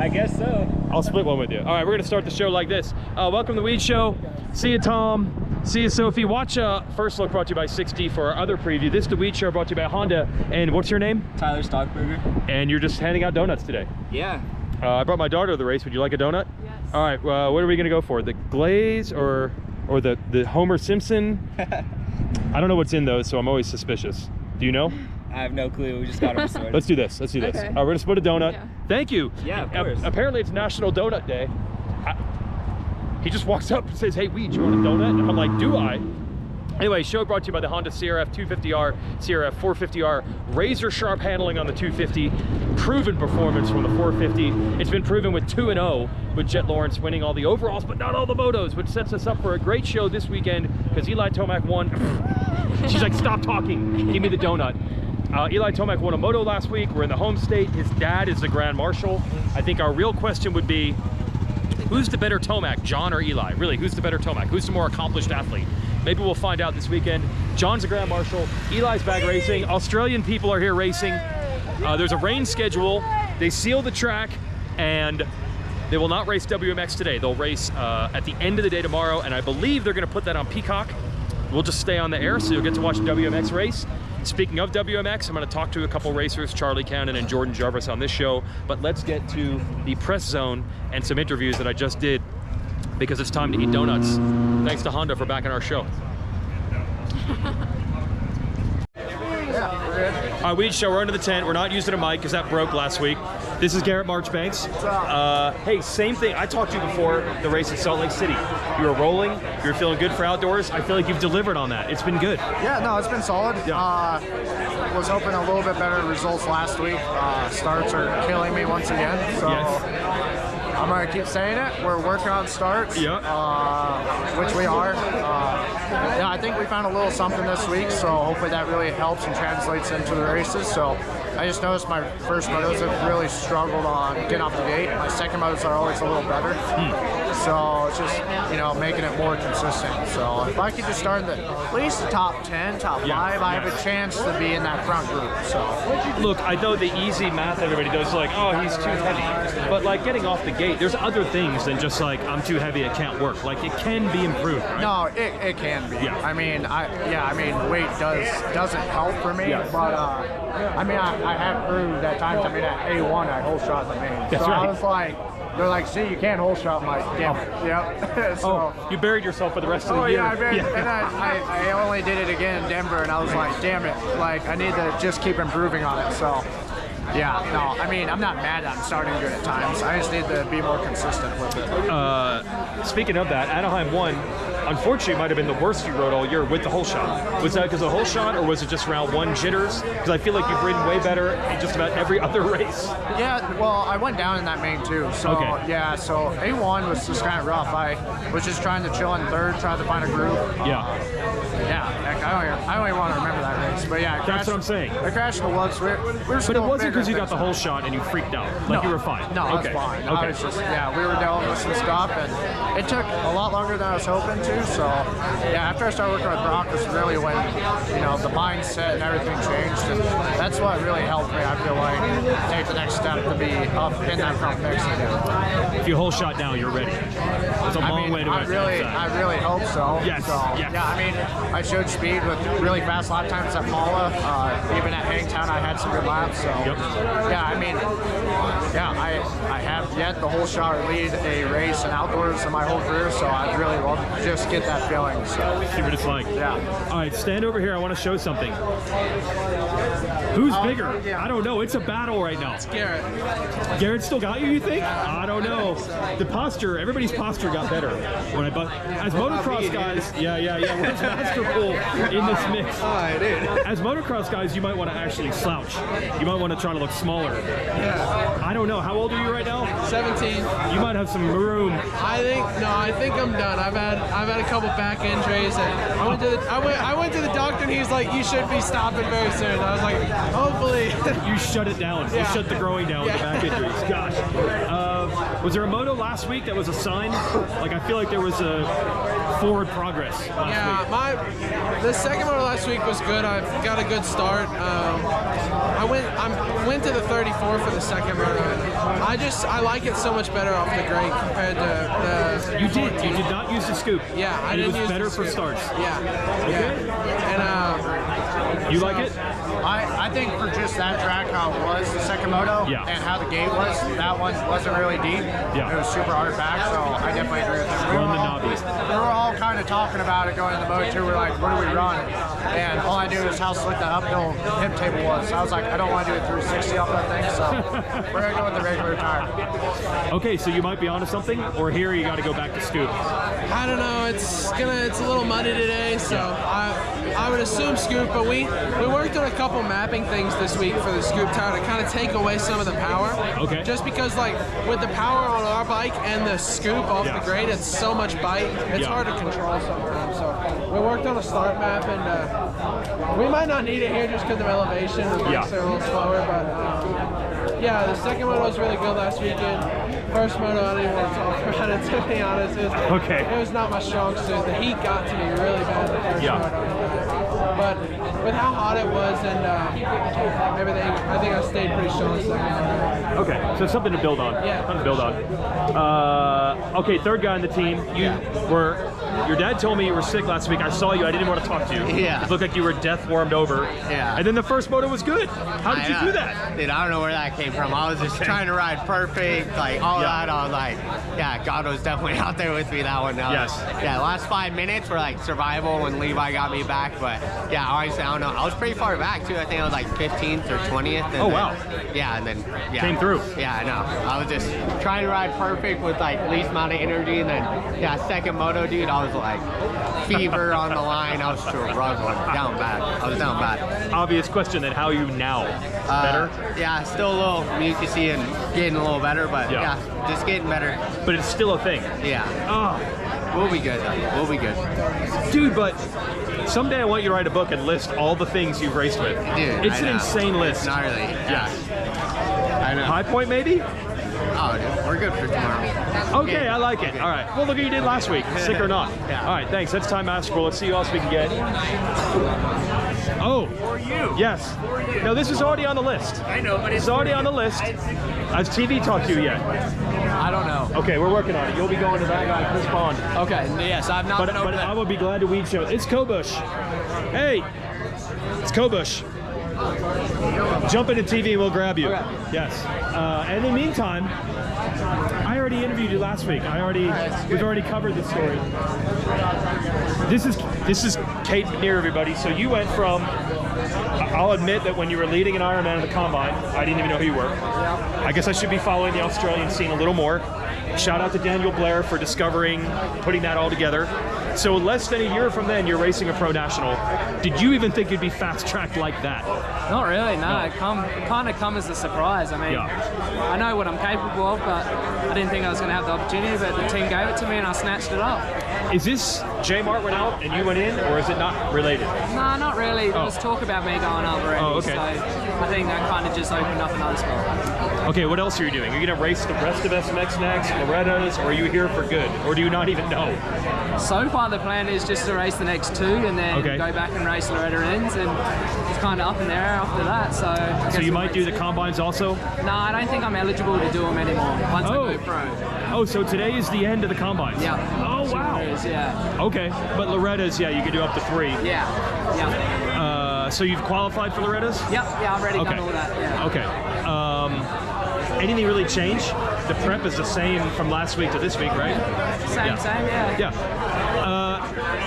I guess so. I'll split one with you. All right, we're gonna start the show like this. Welcome to the Weege Show. See you, Tom. See you, Sophie. Watch First Look brought to you by 6D for our other preview. This is the Weege Show brought to you by Honda. And what's your name? Tyler Stockburger. And you're just handing out donuts today. Yeah. I brought my daughter to the race. Would you like a donut? Yes. All right, what are we gonna go for? The glaze or the Homer Simpson? I don't know what's in those, so I'm always suspicious. Do you know? I have no clue. We just got them sorted. Let's do this. Let's do this. Okay. All right, we're gonna split a donut. Yeah. Thank you. Yeah, of course. Apparently it's National Donut Day. He just walks up and says, "Hey, Weege, you want a donut?" And I'm like, "Do I?" Anyway, show brought to you by the Honda CRF250R, CRF450R, razor sharp handling on the 250, proven performance from the 450. It's been proven with 2-0 with Jet Lawrence winning all the overalls, but not all the motos, which sets us up for a great show this weekend because Eli Tomac won. She's like, "Stop talking, give me the donut." Eli Tomac won a moto last week. We're in the home state. His dad is the Grand Marshal. I think our real question would be, who's the better Tomac, John or Eli? Really, who's the better Tomac? Who's the more accomplished athlete? Maybe we'll find out this weekend. John's a Grand Marshal. Eli's back racing. Australian people are here racing. There's a rain schedule. They seal the track, and they will not race WMX today. They'll race at the end of the day tomorrow, and I believe they're going to put that on Peacock. We'll just stay on the air, so you'll get to watch WMX race. Speaking of WMX, I'm going to talk to a couple racers, Charli Cannon and Jordan Jarvis, on this show. But let's get to the press zone and some interviews that I just did, because it's time to eat donuts. Thanks to Honda for backing our show. All right, Weege Show, we're under the tent. We're not using a mic because that broke last week. This is Garrett Marchbanks. Hey, same thing. I talked to you before the race in Salt Lake City. You were rolling. You were feeling good for outdoors. I feel like you've delivered on that. It's been good. Yeah, no, it's been solid. Yeah. Was hoping a little bit better results last week. Starts are killing me once again. So I'm going to keep saying it. We're working on starts, which we are. Yeah, I think we found a little something this week, so hopefully that really helps and translates into the races. So I just noticed my first motos have really struggled on getting off the gate. My second motos are always a little better. So it's just, you know, making it more consistent. So if I could just start in at least the top 10, top 5, I have a chance to be in that front group. So look, I know the easy math everybody does is like, oh, he's too heavy. But like getting off the gate, there's other things than just like, I'm too heavy, it can't work. Like it can be improved, right? No, it can be. Yeah. I mean, weight doesn't help for me, but I mean, I have proved at times. I mean, at A1, I whole shot the main. That's so right. I was like, they're like, see, you can't whole shot. I'm like, damn it. Yep. So, you buried yourself for the rest of the year. Yeah, I buried. And I only did it again in Denver, and I was like, damn it. Like, I need to just keep improving on it. So. Yeah, no, I mean, I'm not mad that I'm starting good at times. I just need to be more consistent with it. Speaking of that, Anaheim 1, unfortunately, might have been the worst you rode all year with the whole shot. Was that because of the whole shot, or was it just round 1 jitters? Because I feel like you've ridden way better in just about every other race. Yeah, well, I went down in that main too. So, yeah, so A1 was just kind of rough. I was just trying to chill in third, trying to find a groove. I don't even want to remember that race. But yeah, that's what I'm saying. I crashed in the woods. But it wasn't because you got the whole shot and you freaked out. Like, you were fine. No, I was fine. I was just, we were dealing with some stuff, and it took a lot longer than I was hoping to. So, yeah, after I started working with Brock was really when, you know, the mindset and everything changed, and that's what really helped me, I feel like, take the next step to be up in that front mix again. If you whole shot down, you're ready. It's a long way to I really hope so. Yes. So, yeah, I mean, I showed speed with really fast lap times at Paula. Even at Hangtown, I had some good laps. So, yeah, I mean, I have yet the whole shot or lead a race in outdoors in my whole career, so I'd really love to just get that feeling. So, see what it's like. Yeah. All right, stand over here. I want to show something. Who's bigger? I don't know. It's a battle right now. It's Garrett. Garrett still got you think? I don't know. The posture, everybody's posture got better when as motocross guys, where's Masterpool in this mix? Oh, I did. As motocross guys, you might want to actually slouch. You might want to try to look smaller. Yeah. I don't know. How old are you right now? 17. You might have some room. I think I'm done. I've had a couple back injuries, and I went to the doctor, and he's like, "You should be stopping very soon." I was like, "Hopefully." You shut it down. Yeah. You shut the growing down with the back injuries. Gosh. Was there a moto last week that was a sign? Like, I feel like there was a forward progress last week. The second moto last week was good. I got a good start. I went to the 34 for the second moto. I like it so much better off the grade compared to the. You did not use the scoop. Yeah, I and didn't it was use better the for scoop. starts. Yeah. Okay. Yeah. And you like it? I think for just that track, how it was, the second moto, Yeah. and how the gate was, that one wasn't really deep. Yeah. It was super hard back, so I definitely agree with them. Run the knobbies. We were all kind of talking about it going into the Moto 2. We're like, what do we run? And all I knew is how slick the uphill hip table was. I was like, I don't want to do it 360 off that thing, so we're going to go with the regular tire. Okay, so you might be onto something, or here you got to go back to scoop. I don't know. It's a little muddy today, so I would assume scoop. But we worked on a couple mapping things this week for the scoop tire to kind of take away some of the power. Okay. Just because like with the power on our bike and the scoop off the grade, it's so much bite. It's hard to control sometimes. So we worked on a start map, and we might not need it here just because of elevation. The bikes are a little slower, but yeah, the second moto was really good last weekend. First moto, I don't even want to talk about it, to be honest. It was not my strong suit. The heat got to me really bad the first moto. But with how hot it was and everything, I think I stayed pretty strong the second moto. Okay, so something to build on. Yeah. Something to build on. Okay, third guy on the team. Your dad told me you were sick last week. I saw you. I didn't want to talk to you. Yeah. It looked like you were death warmed over. Yeah. And then the first moto was good. How did you do that? Dude, I don't know where that came from. I was just trying to ride perfect, like all that. I was like, yeah, God was definitely out there with me that one. Yes. Yeah, the last 5 minutes were like survival when Levi got me back. But yeah, honestly, I don't know. I was pretty far back too. I think I was like 15th or 20th. And wow. Yeah, and then Came through. Yeah, I know. I was just trying to ride perfect with like least amount of energy. And then yeah, second moto, dude, I was like fever on the line. I was struggling down bad. I was down bad. Obvious question then, how are you now? Better? Yeah, still a little mucusy and getting a little better, but yeah, just getting better. But it's still a thing. Yeah. Oh. We'll be good. We'll be good. Dude, but someday I want you to write a book and list all the things you've raced with. Dude, it's an insane list. It's gnarly. Yeah. I know. High Point maybe? Oh, dude, we're good for tomorrow. Okay, I like it. All right. Well, look what you did last week. Sick or not. Yeah. All right, thanks. That's time Masterpool. Let's see who else we can get. Oh. For you. Yes. For you. No, this is already on the list. I know, but it's already on the list. Has TV talked to you yet? I don't know. Okay, we're working on it. You'll be going to that guy, Chris Bond. Okay, yes, I've not been over But there. I would be glad to Weege show. It's Kobush. Hey, it's Kobush. Jump into TV and we'll grab you. Okay. Yes. And in the meantime, I already interviewed you last week. We've already covered this story. This is Kayde Minear, everybody. So you went from, I'll admit that when you were leading an Ironman in the Combine, I didn't even know who you were. I guess I should be following the Australian scene a little more. Shout out to Daniel Blair for putting that all together. So less than a year from then, you're racing a pro national. Did you even think you'd be fast-tracked like that? Not really, no. It kind of come as a surprise. I mean, I know what I'm capable of, but I didn't think I was going to have the opportunity, but the team gave it to me and I snatched it up. Is this J Mart went out and you went in, or is it not related? No, not really. There was talk about me going up already, okay. so I think that kind of just opened up another spot. Okay, what else are you doing? Are you going to race the rest of SMX next, Loretta's, or are you here for good? Or do you not even know? So far the plan is just to race the next two and then go back and race Loretta ends, and it's kind of up in the air after that. So you might do the combines also? No, I don't think I'm eligible to do them anymore once I go pro. Oh, so today is the end of the combines? Yeah. Oh, wow. Yeah. Okay, but Loretta's, you can do up to 3. Yeah. So you've qualified for Loretta's? Yeah, I've already done all that. Yeah. Okay. Anything really change? The prep is the same from last week to this week, right? Same, yeah. Yeah.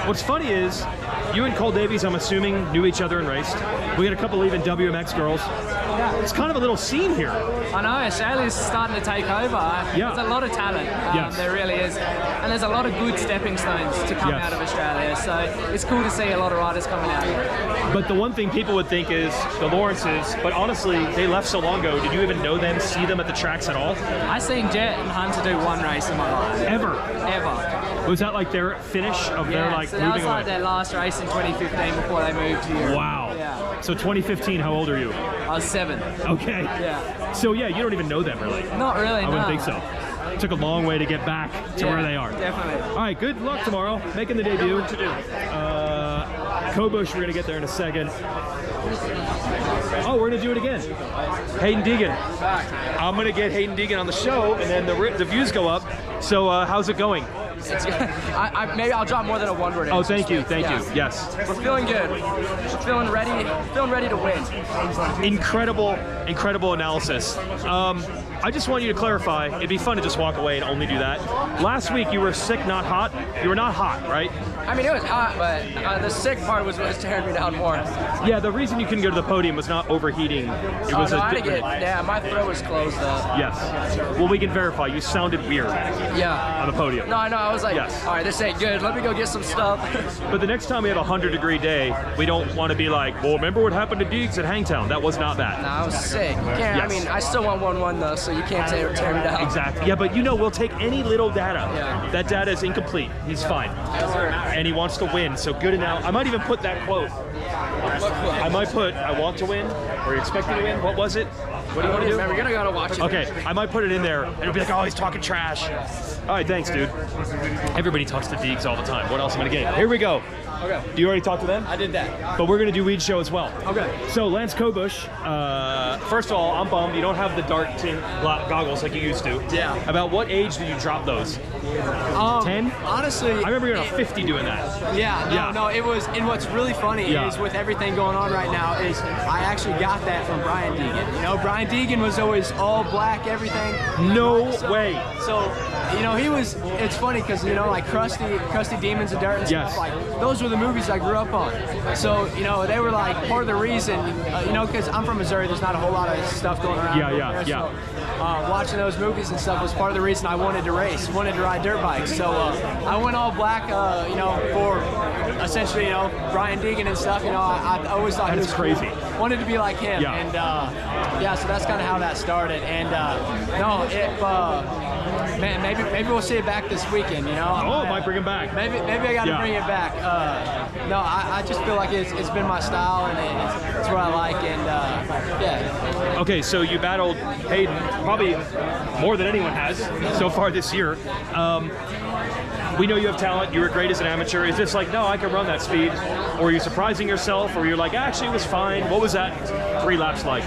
What's funny is, you and Cole Davies, I'm assuming, knew each other and raced. We had a couple even WMX girls. Yeah. It's kind of a little scene here. I know, Australia's starting to take over. There's a lot of talent, there really is. And there's a lot of good stepping stones to come out of Australia, so it's cool to see a lot of riders coming out here. But the one thing people would think is the Lawrences, but honestly, they left so long ago. Did you even know them, see them at the tracks at all? I seen Jet and Hunter do one race in my life. Ever? Ever. Was that like their finish of their like so that was moving like away? their last race in 2015 before they moved here. Wow. Yeah. So 2015, how old are you? I was 7. Okay. Yeah. So yeah, you don't even know them really. Not really, I wouldn't think so. It took a long way to get back to where they are. Definitely. All right, good luck tomorrow, making the debut. To do. Kobush, we're gonna get there in a second. Oh, we're gonna do it again. Haiden Deegan. I'm gonna get Haiden Deegan on the show, and then the views go up. So how's it going? Maybe I'll drop more than a one word. Oh, thank you, thank you. Yes. We're feeling good. Feeling ready to win. Incredible analysis. I just want you to clarify. It'd be fun to just walk away and only do that. Last week you were sick, not hot. You were not hot, right? I mean, it was hot, but the sick part was what was tearing me down more. Yeah, the reason you couldn't go to the podium was not overheating. It was my throat was closed up. Yes. Well, we can verify. You sounded weird. Yeah. On the podium. No, I know. I was like, yes. All right, this ain't good. Let me go get some stuff. But the next time we have a 100-degree day, we don't want to be like, well, remember what happened to Deegs at Hangtown? That was not that. No, I was sick. You can't. Yes. I mean, I still want 1-1 though, so you can't tear me down. Exactly. Yeah, but we'll take any little data. Yeah. That data is incomplete. He's fine. And he wants to win. So good enough. I might even put that quote. I might put, I want to win, or you expect me to win. What was it? What do you want to do? We're gonna go to watch it. Okay, I might put it in there, and it'll be like, oh, he's talking trash. All right, thanks, dude. Everybody talks to Deegs all the time. What else am I gonna get? Here we go. Okay. Do you already talk to them? I did that. But we're gonna do Weege show as well. Okay. So Lance Kobush, first of all, I'm bummed you don't have the dark tint goggles like you used to. Yeah. About what age did you drop those? 10? Honestly, I remember you were on a 50 doing that. No, it was, and what's really funny is with everything going on right now is I actually got that from Brian Deegan. You know, Brian Deegan was always all black, everything. No way. So, it's funny because, like Crusty Demons of Dirt and stuff, like, those were the movies I grew up on. So, they were like part of the reason, because I'm from Missouri, there's not a whole lot of stuff going around. So, watching those movies and stuff was part of the reason I wanted to race, wanted to ride dirt bikes. So I went all black, for essentially, Brian Deegan and stuff. I always thought he was crazy. Cool. Wanted to be like him, and so that's kind of how that started. And man, maybe we'll see it back this weekend. I might bring him back. Maybe I got to bring it back. I just feel like it's been my style, and it's what I like, and Okay, so you battled Haiden probably more than anyone has so far this year. We know you have talent. You were great as an amateur. Is this like, no, I can run that speed? Or are you surprising yourself? Or you're like, actually, it was fine. What was that 3 laps like?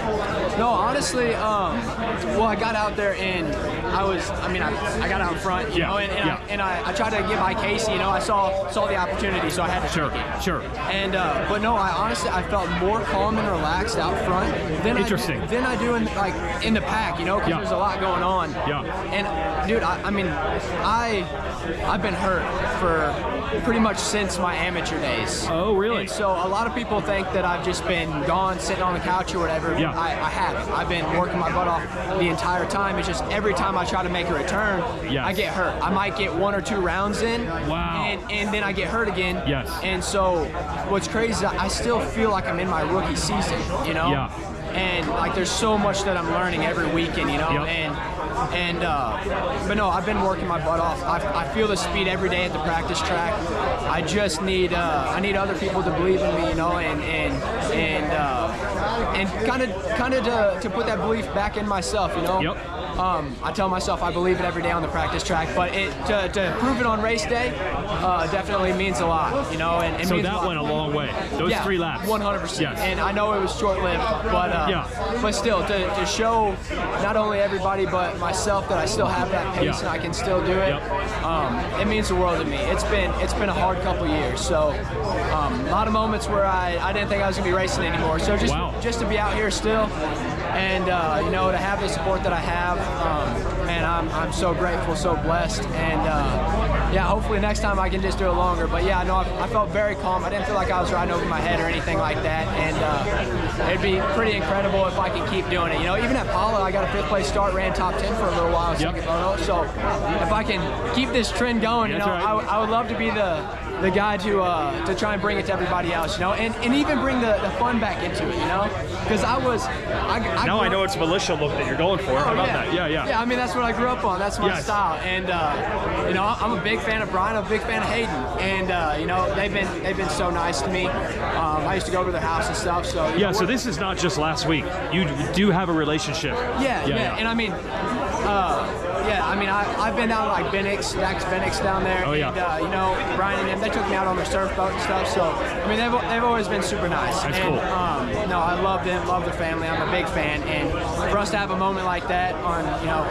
No, honestly, I got out there and I got out in front, and I tried to get by Casey. I saw the opportunity, so I had to take it. Sure. And but no, I felt more calm and relaxed out front than I do in the pack, because there's a lot going on. Yeah. And dude, I've been hurt for pretty much since my amateur days. Oh, really? And so a lot of people think that I've just been gone, sitting on the couch or whatever. Yeah. I haven't. I've been working my butt off the entire time. It's just every time I try to make a return, I get hurt. I might get 1 or 2 rounds in, and then I get hurt again. Yes. And so what's crazy is I still feel like I'm in my rookie season, Yeah. And like there's so much that I'm learning every weekend, but no, I've been working my butt off. I feel the speed every day at the practice track. I just need I need other people to believe in me, and kind of to put that belief back in myself, I tell myself I believe it every day on the practice track, but to prove it on race day definitely means a lot, And So that went a long way. Those 3 laps. 100%. Yes. And I know it was short-lived, but still to show not only everybody but myself that I still have that pace and I can still do it. It means the world to me. It's been a hard couple years. So a lot of moments where I didn't think I was gonna be racing anymore. So just to be out here still, and to have the support that I have, man, I'm so grateful, so blessed, and hopefully next time I can just do it longer. But I felt very calm. I didn't feel like I was riding over my head or anything like that, and it'd be pretty incredible if I could keep doing it. Even at Paula, I got a 5th place start, ran top 10 for a little while. So if I can keep this trend going, I would love to be the the guy to try and bring it to everybody else, you know, and even bring the fun back into it, you know, because now I know it's militia look that you're going for. How about that? Yeah. I mean, that's what I grew up on. That's my style, and you know, I'm a big fan of Brian. I'm a big fan of Haiden, and you know, they've been so nice to me. I used to go over their house and stuff. So yeah. So this is not just last week. You do have a relationship. Yeah. And I mean, I've been down to like Benix, Dax Benix down there. Oh yeah. And you know, Brian and them, they took me out on their surf boat and stuff. So I mean, they've always been super nice. That's and, cool. No, I love them, love their family. I'm a big fan, and for us to have a moment like that on, you know,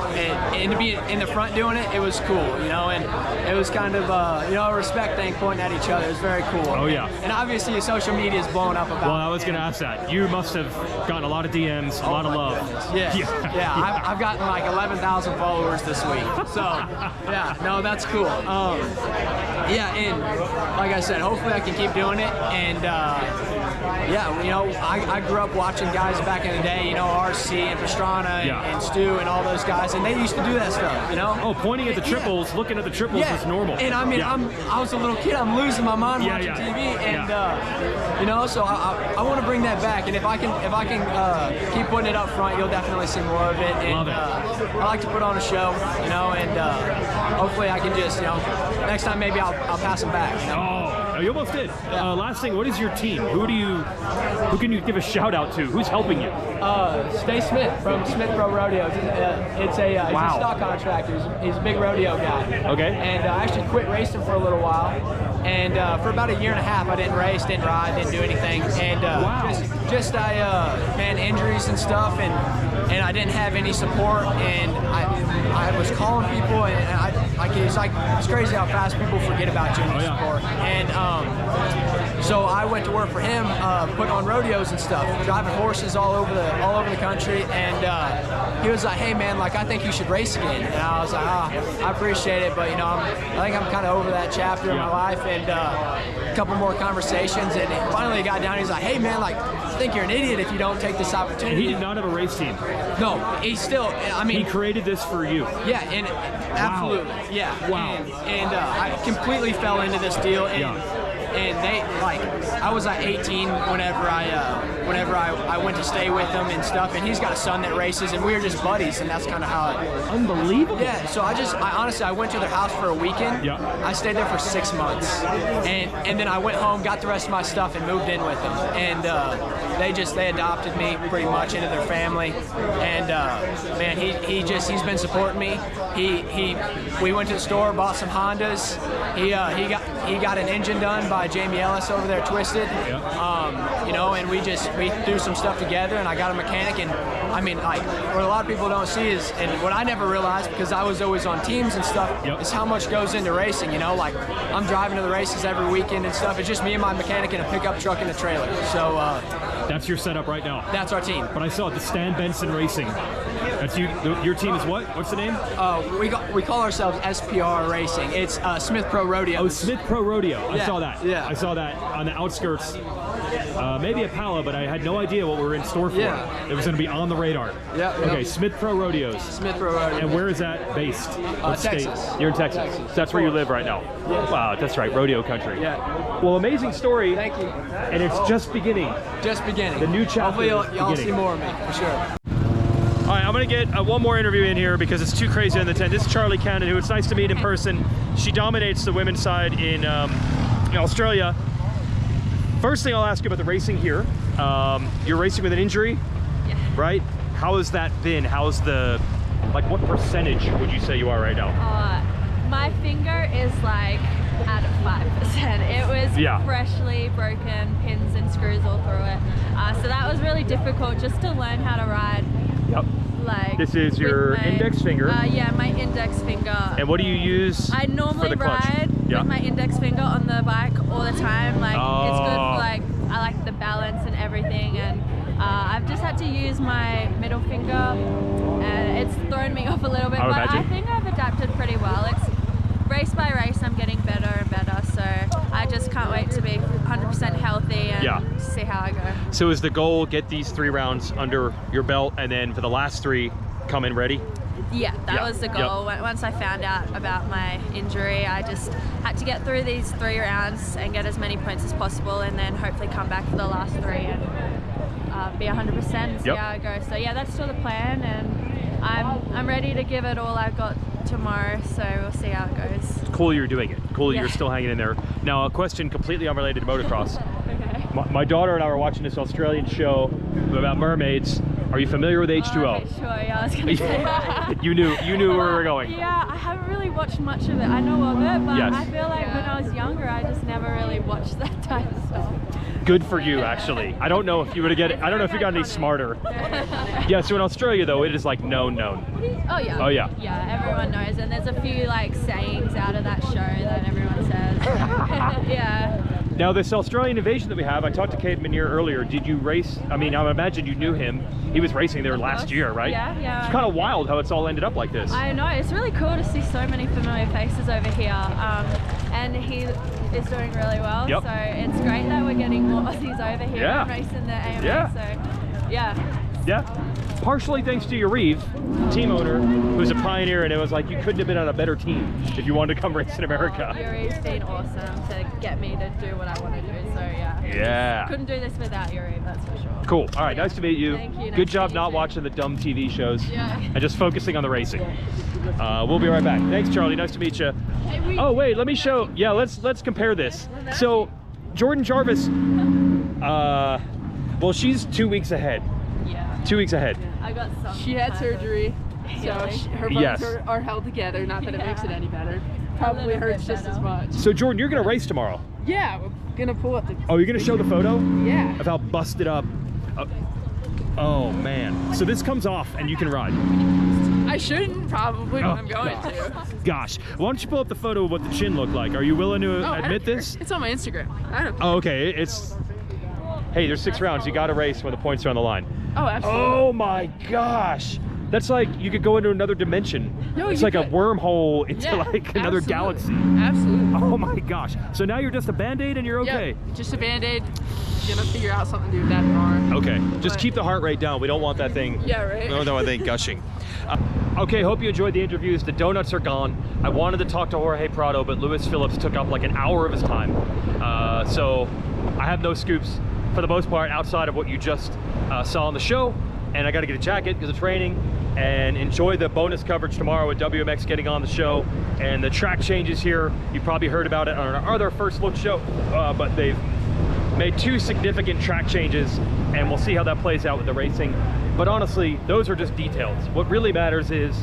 and to be in the front doing it, it was cool, you know, and it was kind of you know, a respect thing, pointing at each other. It was very cool. Oh yeah. And obviously, your social media is blowing up about. Well, I was going to ask that. You must have gotten a lot of DMs, a lot of love. Yeah. I've gotten like 11,000 followers this week. So yeah, no, that's cool. Yeah, and like I said, hopefully I can keep doing it. And yeah, you know, I grew up watching guys back in the day, you know, RC and Pastrana and Stu and all those guys, and they used to do that stuff, you know. Oh, pointing at the triples, looking at the triples is normal. And I mean, I was a little kid, I'm losing my mind watching TV, and you know, so I want to bring that back, and if I can keep putting it up front, you'll definitely see more of it. And Love it. I like to put on a show, you know, and hopefully I can just, you know, next time maybe I'll pass them back. You know? Oh, you almost did. Last thing, what is your team? Who can you give a shout out to? Who's helping you? Stay Smith from Smith Pro Rodeo. He's a stock contractor. He's a big rodeo guy. Okay. And I actually quit racing for a little while. And for about a year and a half, I didn't race, didn't ride, didn't do anything. And man, injuries and stuff, and I didn't have any support, and I was calling people, and it's crazy how fast people forget about you and your support. And so I went to work for him, putting on rodeos and stuff, driving horses all over the country, and he was like, "Hey man, like I think you should race again." And I was like, I appreciate it, but you know, I think I'm kind of over that chapter in my life. And a couple more conversations, and finally he got down. He's like, "Hey man, like I think you're an idiot if you don't take this opportunity." And he did not have a race team. No, he still. I mean, he created this for you. Yeah, and absolutely, yeah. Wow. And I completely fell into this deal, and they like I was like 18 whenever I went to stay with them and stuff, and he's got a son that races, and we were just buddies, and that's kind of how it. Unbelievable. Yeah. So I honestly I went to their house for a weekend. Yeah. I stayed there for 6 months, and then I went home, got the rest of my stuff, and moved in with them, and they adopted me pretty much into their family, and man, he's been supporting me. We went to the store, bought some Hondas. He got an engine done by Jamie Ellis over there, Twisted. You know, and we threw some stuff together, and I got a mechanic. And I mean, like what a lot of people don't see is, and what I never realized because I was always on teams and stuff, is how much goes into racing. You know, like I'm driving to the races every weekend and stuff. It's just me and my mechanic in a pickup truck and a trailer. So that's your setup right now. That's our team. But I saw the Stan Benson Racing. That's you. Your team is what? What's the name? We call ourselves SPR Racing. It's Smith Pro Rodeo. Oh, Smith Pro Rodeo. I saw that. Yeah. I saw that on the outskirts. Maybe a Pala, but I had no idea what we were in store for. Yeah. It was going to be on the radar. Yeah. Okay, Smith Pro Rodeos. Smith Pro Rodeo. And where is that based? Texas. State? You're in Texas. That's where you live right now. Yes. Wow, that's right, rodeo country. Yeah. Well, amazing story. Thank you. And it's just beginning. Just beginning. The new chapter. Hopefully y'all see more of me, for sure. All right, I'm gonna get one more interview in here because it's too crazy in the tent. This is Charli Cannon, who it's nice to meet in person. She dominates the women's side in Australia. First thing I'll ask you about the racing here. You're racing with an injury, right? How has that been? How's what percentage would you say you are right now? My finger is like at 5%. It was freshly broken, pins and screws all through it. So that was really difficult just to learn how to ride. Yep. Like this is your index finger. Yeah, my index finger. And what do you use? I normally ride with my index finger on the bike all the time. Like it's good for like I like the balance and everything. And I've just had to use my middle finger, and it's thrown me off a little bit. But I think I've adapted pretty well. It's race by race, I'm getting better and better. So I just can't wait to be 100% healthy and see how I go. So is the goal get these 3 rounds under your belt, and then for the last 3 come in ready? Yeah, that was the goal. Once I found out about my injury, I just had to get through these 3 rounds and get as many points as possible, and then hopefully come back for the last 3 and be 100% and see how it goes. So yeah, that's still the plan, and I'm ready to give it all I've got tomorrow, so we'll see how it goes. It's cool you're doing it. Cool you're still hanging in there. Now, a question completely unrelated to motocross. Okay. My daughter and I were watching this Australian show about mermaids. Are you familiar with H2O? Okay, sure, yeah, I was going to say that. You knew where we were going. Yeah, I haven't really watched much of it. I know of it, but Yes. I feel like when I was younger, I just never really watched that type of stuff. Good for you, actually. I don't know if you would get. I don't know if you got any smarter. Yeah. So in Australia, though, it is like known. Oh yeah. Oh yeah. Yeah, everyone knows, and there's a few like sayings out of that show that everyone says. Yeah. Now this Australian invasion that we have, I talked to Kayden Minear earlier. Did you race? I mean, I imagine you knew him. He was racing there last year, right? Yeah, yeah. It's kind of wild how it's all ended up like this. I know, it's really cool to see so many familiar faces over here. And he is doing really well. Yep. So it's great that we're getting more Aussies over here and racing the AMA. Yeah. So yeah. Yeah. Partially thanks to Yariv, team owner, who's a pioneer, and it was like you couldn't have been on a better team if you wanted to come race in America. Yuri's been awesome to get me to do what I want to do, so yeah. Yeah. Couldn't do this without Yuri, that's for sure. Cool. All right, nice to meet you. Thank you. Good job not watching the dumb TV shows and just focusing on the racing. We'll be right back. Thanks, Charlie. Nice to meet you. Oh wait, let me show. Yeah, let's compare this. So, Jordan Jarvis. Well, she's 2 weeks ahead. Yeah. 2 weeks ahead. I got some. She had surgery, so her bones Yes. are held together. Not that it makes it any better. Probably hurts just as much. So Jordan, you're gonna race tomorrow. Yeah, we're gonna pull up the. Oh, you're gonna show the photo? Yeah. Of how busted up. Oh man. So this comes off and you can ride. I shouldn't probably, but I'm going to. Gosh, why don't you pull up the photo of what the chin looked like? Are you willing to admit this? It's on my Instagram. I don't. Oh, okay. Hey, there's 6 rounds. You got to race when the points are on the line. Oh, absolutely. Oh my gosh. That's like you could go into another dimension. No, it's you like could. a wormhole into like another absolutely. galaxy. Absolutely. Oh my gosh. So now you're just a Band-Aid and you're okay? Yep, just a Band-Aid. Gonna figure out something to do with that tomorrow. Okay. Just keep the heart rate down. We don't want that thing. Yeah, right. We don't want that thing gushing. Okay, hope you enjoyed the interviews. The donuts are gone. I wanted to talk to Jorge Prado, but Lewis Phillips took up like an hour of his time. So I have no scoops for the most part outside of what you just saw on the show. And I got to get a jacket because it's raining, and enjoy the bonus coverage tomorrow with WMX getting on the show and the track changes here. You probably heard about it on our other first look show, but they've made 2 significant track changes, and we'll see how that plays out with the racing. But honestly, those are just details. What really matters is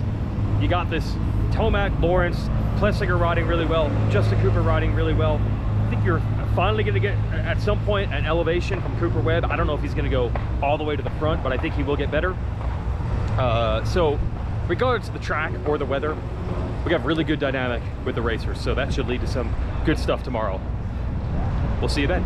you got this Tomac, Lawrence, Plessinger riding really well, Justin Cooper riding really well. I think you're finally going to get, at some point, an elevation from Cooper Webb. I don't know if he's going to go all the way to the front, but I think he will get better. So regardless of the track or the weather, we got really good dynamic with the racers, so that should lead to some good stuff tomorrow. We'll see you then.